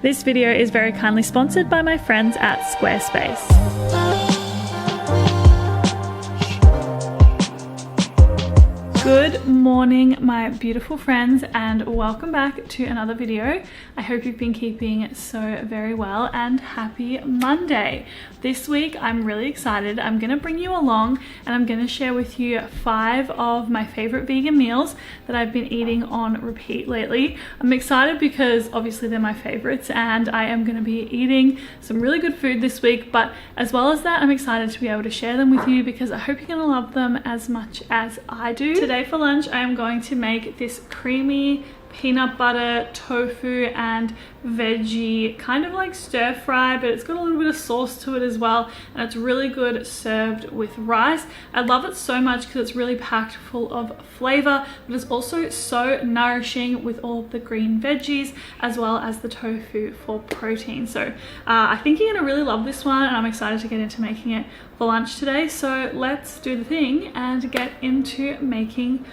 This video is very kindly sponsored by my friends at Squarespace. Good morning, my beautiful friends, and welcome back to another video. I hope you've been keeping so very well, and happy Monday. This week I'm really excited. I'm gonna bring you along and I'm gonna share with you 5 of my favorite vegan meals that I've been eating on repeat lately. I'm excited because obviously they're my favorites and I am gonna be eating some really good food this week, but as well as that, I'm excited to be able to share them with you because I hope you're gonna love them as much as I do. Today for lunch, I am going to make this creamy peanut butter, tofu, and veggie kind of like stir fry, but it's got a little bit of sauce to it as well, and it's really good served with rice. I love it so much because it's really packed full of flavor, but it's also so nourishing with all of the green veggies as well as the tofu for protein. So I think you're gonna really love this one, and I'm excited to get into making it for lunch today. So let's do the thing and get into making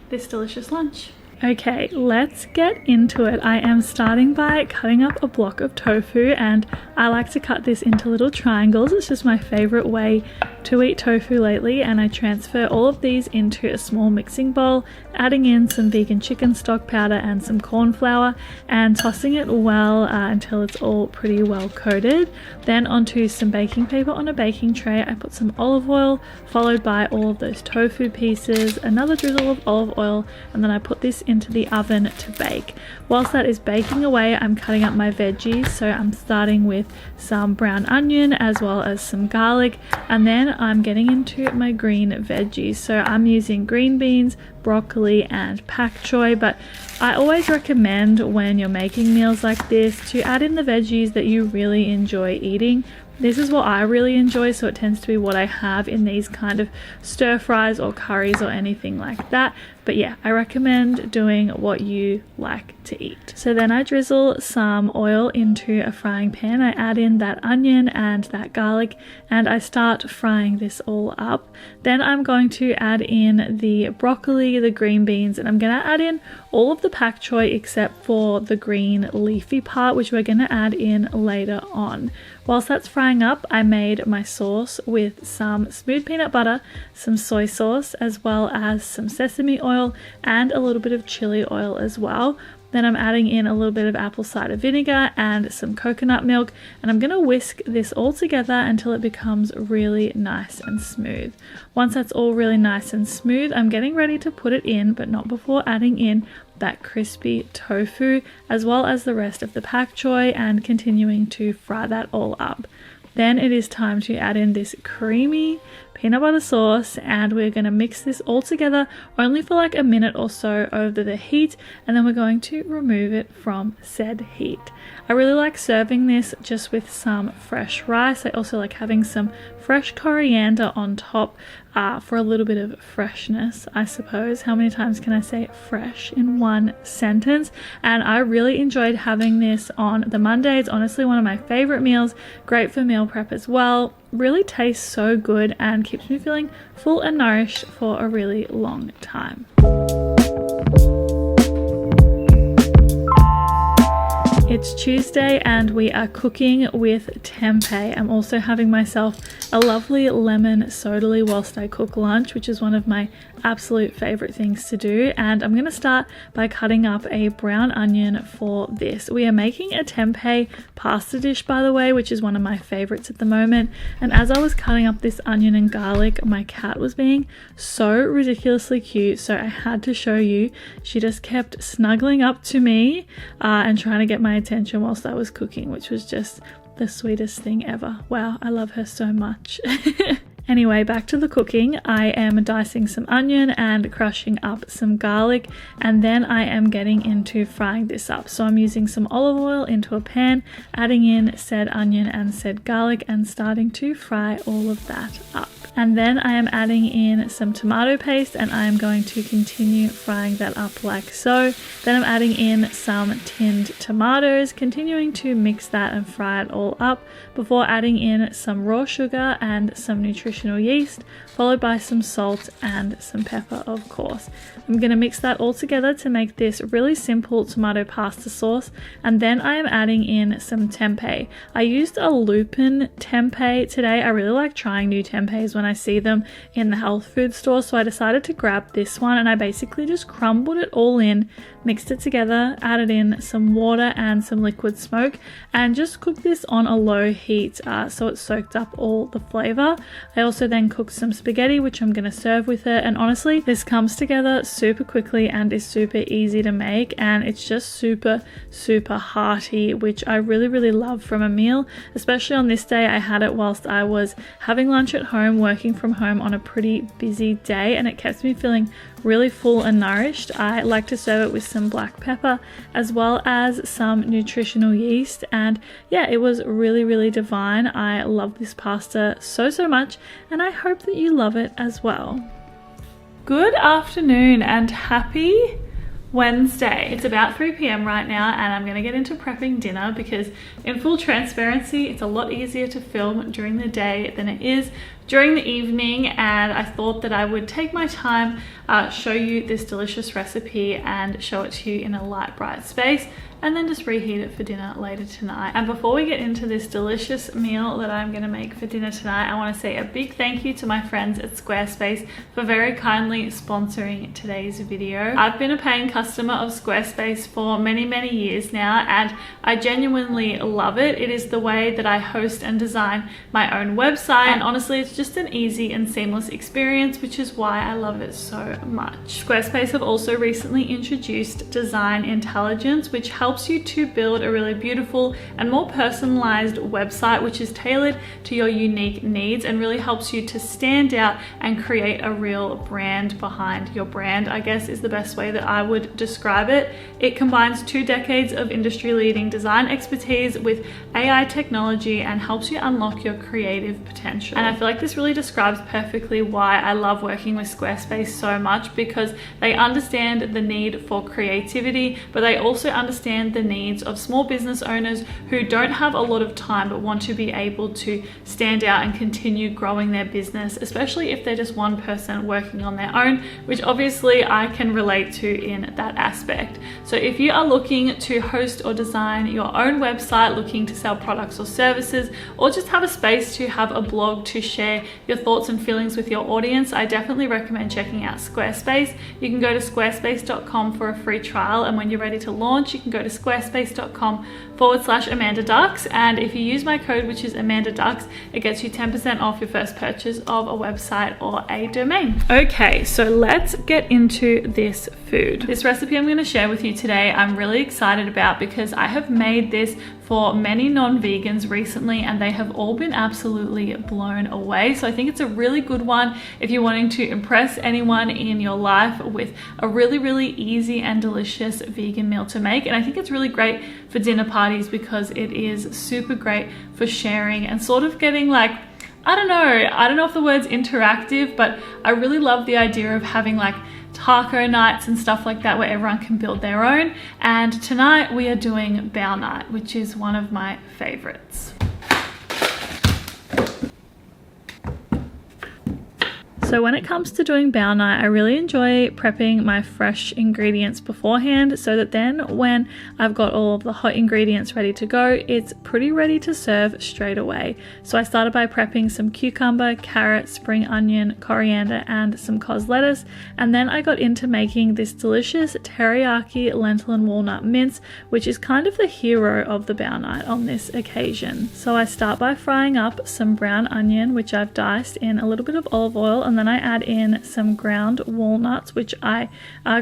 this delicious lunch. Okay, let's get into it. I am starting by cutting up a block of tofu, and I like to cut this into little triangles. It's just my favorite way to eat tofu lately, and I transfer all of these into a small mixing bowl, adding in some vegan chicken stock powder and some corn flour, and tossing it well until it's all pretty well coated. Then onto some baking paper on a baking tray, I put some olive oil, followed by all of those tofu pieces, another drizzle of olive oil, and then I put this into the oven to bake. Whilst that is baking away, I'm cutting up my veggies. So I'm starting with some brown onion as well as some garlic, and then I'm getting into my green veggies. So I'm using green beans, broccoli, and pak choi, but I always recommend when you're making meals like this to add in the veggies that you really enjoy eating. This is what I really enjoy, so it tends to be what I have in these kind of stir fries or curries or anything like that. But yeah, I recommend doing what you like to eat. So then I drizzle some oil into a frying pan. I add in that onion and that garlic, and I start frying this all up. Then I'm going to add in the broccoli, the green beans, and I'm gonna add in all of the pak choi except for the green leafy part, which we're gonna add in later on. Whilst that's frying up, I made my sauce with some smooth peanut butter, some soy sauce, as well as some sesame oil and a little bit of chili oil as well. Then I'm adding in a little bit of apple cider vinegar and some coconut milk, and I'm going to whisk this all together until it becomes really nice and smooth. Once that's all really nice and smooth, I'm getting ready to put it in, but not before adding in that crispy tofu as well as the rest of the pak choi and continuing to fry that all up. Then it is time to add in this creamy peanut butter sauce, and we're going to mix this all together only for like a minute or so over the heat, and then we're going to remove it from said heat. I really like serving this just with some fresh rice. I also like having some fresh coriander on top for a little bit of freshness, I suppose. How many times can I say fresh in one sentence? And I really enjoyed having this on the Monday. It's honestly one of my favorite meals. Great for meal prep as well. Really tastes so good and keeps me feeling full and nourished for a really long time. It's Tuesday and we are cooking with tempeh. I'm also having myself a lovely lemon sodally whilst I cook lunch, which is one of my absolute favorite things to do. And I'm going to start by cutting up a brown onion for this. We are making a tempeh pasta dish, by the way, which is one of my favorites at the moment. And as I was cutting up this onion and garlic, my cat was being so ridiculously cute, so I had to show you. She just kept snuggling up to me and trying to get my attention whilst I was cooking, which was just the sweetest thing ever. Wow, I love her so much. Anyway, back to the cooking. I am dicing some onion and crushing up some garlic, and then I am getting into frying this up. So I'm using some olive oil into a pan, adding in said onion and said garlic, and starting to fry all of that up. And then I am adding in some tomato paste, and I am going to continue frying that up like so. Then I'm adding in some tinned tomatoes, continuing to mix that and fry it all up before adding in some raw sugar and some nutritional yeast, followed by some salt and some pepper, of course. I'm going to mix that all together to make this really simple tomato pasta sauce, and then I am adding in some tempeh. I used a lupin tempeh today. I really like trying new tempehs when I see them in the health food store, so I decided to grab this one, and I basically just crumbled it all in, mixed it together, added in some water and some liquid smoke, and just cooked this on a low heat so it soaked up all the flavor. I also then cooked some spaghetti, which I'm going to serve with it, and honestly this comes together super quickly and is super easy to make, and it's just super hearty, which I really love from a meal. Especially on this day, I had it whilst I was having lunch at home, working from home on a pretty busy day, and it kept me feeling really full and nourished. I like to serve it with some black pepper as well as some nutritional yeast, and yeah, it was really divine. I love this pasta so much, and I hope that you love it as well. Good afternoon and happy Wednesday. It's about 3 p.m. right now, and I'm going to get into prepping dinner because, in full transparency, it's a lot easier to film during the day than it is during the evening, and I thought that I would take my time, show you this delicious recipe and show it to you in a light, bright space, and then just reheat it for dinner later tonight. And before we get into this delicious meal that I'm gonna make for dinner tonight, I wanna say a big thank you to my friends at Squarespace for very kindly sponsoring today's video. I've been a paying customer of Squarespace for many years now, and I genuinely love it. It is the way that I host and design my own website, and honestly, it's just an easy and seamless experience, which is why I love it so much. Squarespace have also recently introduced Design Intelligence, which helps you to build a really beautiful and more personalized website, which is tailored to your unique needs and really helps you to stand out and create a real brand behind your brand, I guess is the best way that I would describe it. It combines 2 decades of industry-leading design expertise with AI technology and helps you unlock your creative potential. And I feel like this really describes perfectly why I love working with Squarespace so much, because they understand the need for creativity, but they also understand the needs of small business owners who don't have a lot of time but want to be able to stand out and continue growing their business, especially if they're just one person working on their own, which obviously I can relate to in that aspect. So if you are looking to host or design your own website, looking to sell products or services, or just have a space to have a blog to share your thoughts and feelings with your audience, I definitely recommend checking out Squarespace. You can go to squarespace.com for a free trial, and when you're ready to launch, you can go to squarespace.com/Amanda Ducks, and if you use my code, which is Amanda Ducks, it gets you 10% off your first purchase of a website or a domain. Okay, so let's get into this food. This recipe I'm going to share with you today, I'm really excited about because I have made this for many non-vegans recently, and they have all been absolutely blown away. So I think it's a really good one if you're wanting to impress anyone in your life with a really easy and delicious vegan meal to make. And I think it's really great for dinner parties because it is super great for sharing and sort of getting like, I don't know if the word's interactive, but I really love the idea of having like taco nights and stuff like that where everyone can build their own. And tonight we are doing bao night, which is one of my favorites. So when it comes to doing bao night, I really enjoy prepping my fresh ingredients beforehand so that then when I've got all of the hot ingredients ready to go, it's pretty ready to serve straight away. So I started by prepping some cucumber, carrot, spring onion, coriander, and some cos lettuce. And then I got into making this delicious teriyaki lentil and walnut mince, which is kind of the hero of the bao night on this occasion. So I start by frying up some brown onion, which I've diced in a little bit of olive oil, and then I add in some ground walnuts, which I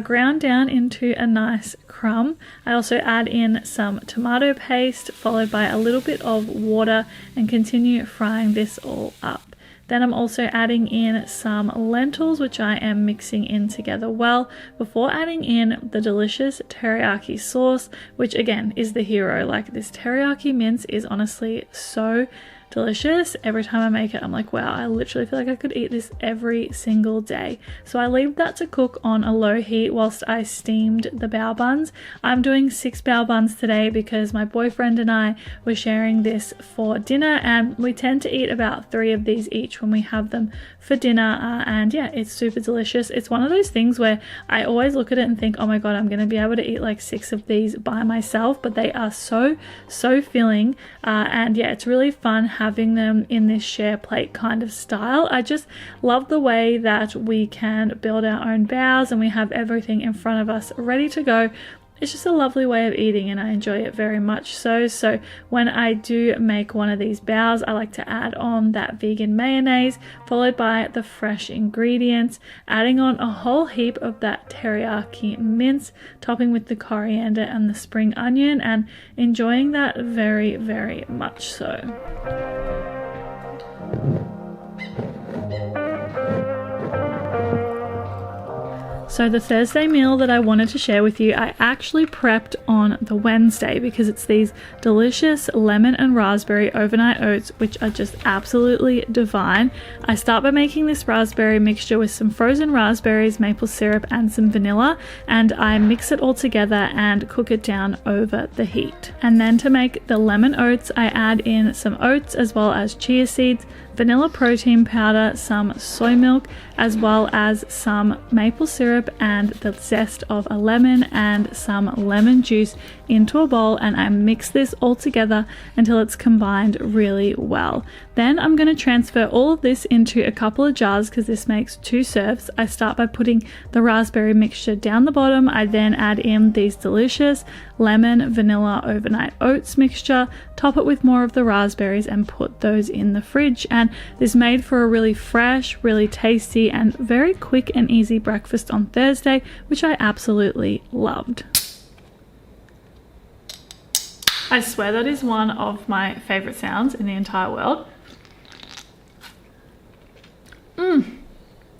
ground down into a nice crumb. I also add in some tomato paste, followed by a little bit of water, and continue frying this all up. Then I'm also adding in some lentils, which I am mixing in together well, before adding in the delicious teriyaki sauce, which again is the hero. Like, this teriyaki mince is honestly so delicious. Every time I make it, I'm like, wow, I literally feel like I could eat this every single day. So I leave that to cook on a low heat whilst I steamed the bao buns. I'm doing 6 bao buns today because my boyfriend and I were sharing this for dinner, and we tend to eat about 3 of these each when we have them for dinner. And yeah, it's super delicious. It's one of those things where I always look at it and think, oh my god, I'm gonna be able to eat like 6 of these by myself, but they are so filling, and yeah, it's really fun having them in this share plate kind of style. I just love the way that we can build our own baos and we have everything in front of us ready to go. It's just a lovely way of eating and I enjoy it very much so. So when I do make one of these baos, I like to add on that vegan mayonnaise followed by the fresh ingredients, adding on a whole heap of that teriyaki mince, topping with the coriander and the spring onion, and enjoying that very, very much so. So the Thursday meal that I wanted to share with you, I actually prepped on the Wednesday because it's these delicious lemon and raspberry overnight oats, which are just absolutely divine. I start by making this raspberry mixture with some frozen raspberries, maple syrup, and some vanilla, and I mix it all together and cook it down over the heat. And then to make the lemon oats, I add in some oats as well as chia seeds, vanilla protein powder, some soy milk, as well as some maple syrup and the zest of a lemon and some lemon juice into a bowl, and I mix this all together until it's combined really well. Then I'm going to transfer all of this into a couple of jars because this makes 2 serves. I start by putting the raspberry mixture down the bottom. I then add in these delicious lemon vanilla overnight oats mixture, top it with more of the raspberries, and put those in the fridge. And this made for a really fresh, really tasty, and very quick and easy breakfast on Thursday, which I absolutely loved. I swear that is one of my favorite sounds in the entire world.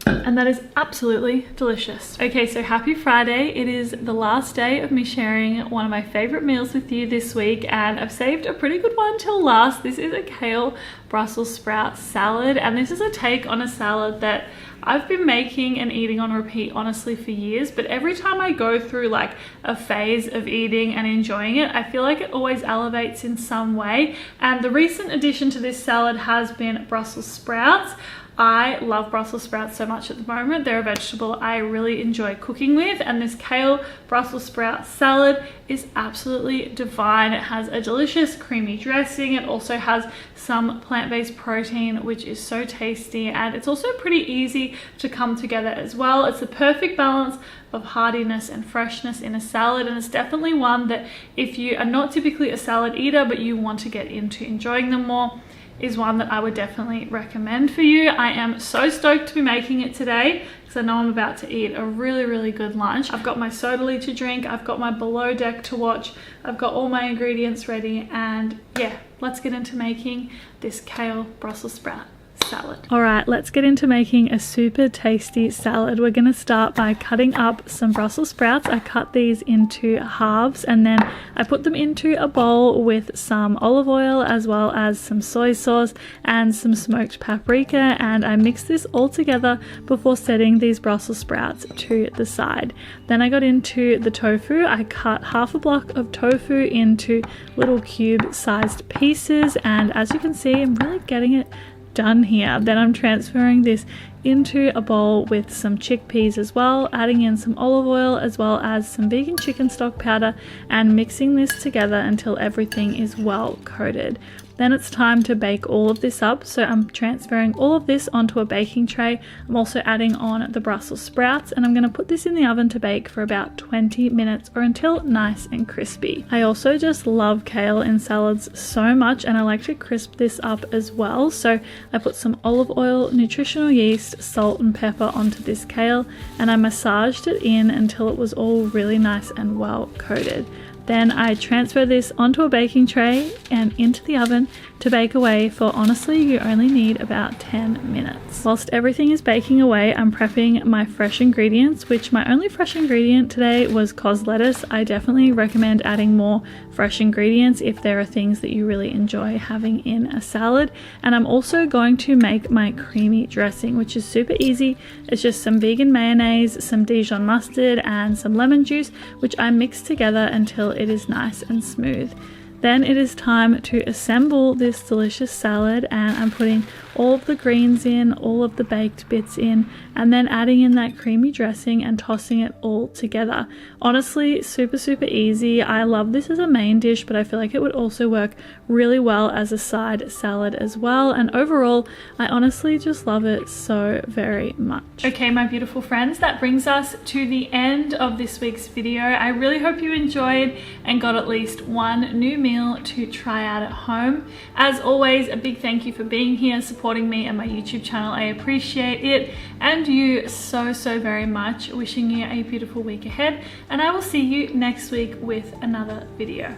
And that is absolutely delicious. Okay, so happy Friday. It is the last day of me sharing one of my favorite meals with you this week, and I've saved a pretty good one till last. This is a kale Brussels sprout salad, and this is a take on a salad that I've been making and eating on repeat honestly for years, but every time I go through like a phase of eating and enjoying it, I feel like it always elevates in some way. And the recent addition to this salad has been Brussels sprouts. I love Brussels sprouts so much at the moment. They're a vegetable I really enjoy cooking with, and this kale Brussels sprout salad is absolutely divine. It has a delicious creamy dressing. It also has some plant-based protein, which is so tasty, and it's also pretty easy to come together as well. It's the perfect balance of hardiness and freshness in a salad, and it's definitely one that if you are not typically a salad eater but you want to get into enjoying them more, is one that I would definitely recommend for you. I am so stoked to be making it today because I know I'm about to eat a really, really good lunch. I've got my sodally to drink, I've got my below deck to watch, I've got all my ingredients ready, and yeah, let's get into making this kale Brussels sprout salad. All right, let's get into making a super tasty salad. We're going to start by cutting up some Brussels sprouts. I cut these into halves, and then I put them into a bowl with some olive oil as well as some soy sauce and some smoked paprika, and I mixed this all together before setting these Brussels sprouts to the side. Then I got into the tofu. I cut half a block of tofu into little cube sized pieces, and as you can see, I'm really getting it done here. Then I'm transferring this into a bowl with some chickpeas as well, adding in some olive oil as well as some vegan chicken stock powder, and mixing this together until everything is well coated. Then it's time to bake all of this up, so I'm transferring all of this onto a baking tray. I'm also adding on the Brussels sprouts, and I'm going to put this in the oven to bake for about 20 minutes or until nice and crispy. I also just love kale in salads so much, and I like to crisp this up as well. So I put some olive oil, nutritional yeast, salt and pepper onto this kale, and I massaged it in until it was all really nice and well coated. Then I transfer this onto a baking tray and into the oven to bake away for honestly you only need about 10 minutes. Whilst everything is baking away, I'm prepping my fresh ingredients, which my only fresh ingredient today was cos lettuce. I definitely recommend adding more fresh ingredients if there are things that you really enjoy having in a salad. And I'm also going to make my creamy dressing, which is super easy. It's just some vegan mayonnaise, some Dijon mustard and some lemon juice, which I mix together until it is nice and smooth. Then it is time to assemble this delicious salad, and I'm putting all of the greens in, all of the baked bits in, and then adding in that creamy dressing and tossing it all together. Honestly, super easy. I love this as a main dish, but I feel like it would also work really well as a side salad as well. And overall, I honestly just love it so very much. Okay, my beautiful friends, that brings us to the end of this week's video. I really hope you enjoyed and got at least one new meal to try out at home. As always, a big thank you for being here, supporting me and my YouTube channel. I appreciate it, and you so very much. Wishing you a beautiful week ahead, and I will see you next week with another video.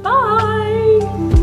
Bye.